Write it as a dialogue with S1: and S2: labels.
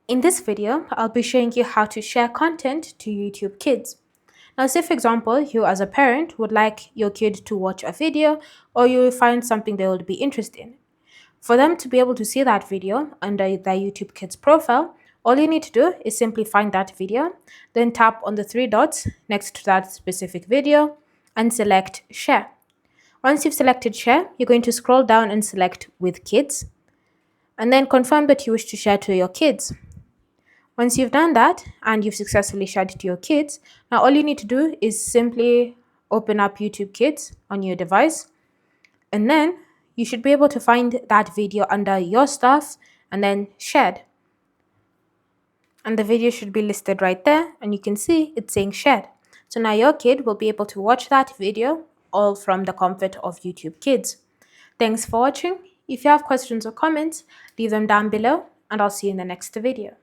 S1: In this video, I'll be showing you how to share content to YouTube Kids. Now, say for example, you as a parent would like your kid to watch a video or you find something they would be interested in. For them to be able to see that video under their YouTube Kids profile, all you need to do is simply find that video, then tap on the three dots next to that specific video and select Share. Once you've selected Share, you're going to scroll down and select With Kids, and then confirm that you wish to share to your kids. Once you've done that and you've successfully shared it to your kids, now all you need to do is simply open up YouTube Kids on your device, and then you should be able to find that video under your stuff and then shared. And the video should be listed right there, and you can see it's saying shared. So now your kid will be able to watch that video all from the comfort of YouTube Kids. Thanks for watching. If you have questions or comments, leave them down below, and I'll see you in the next video.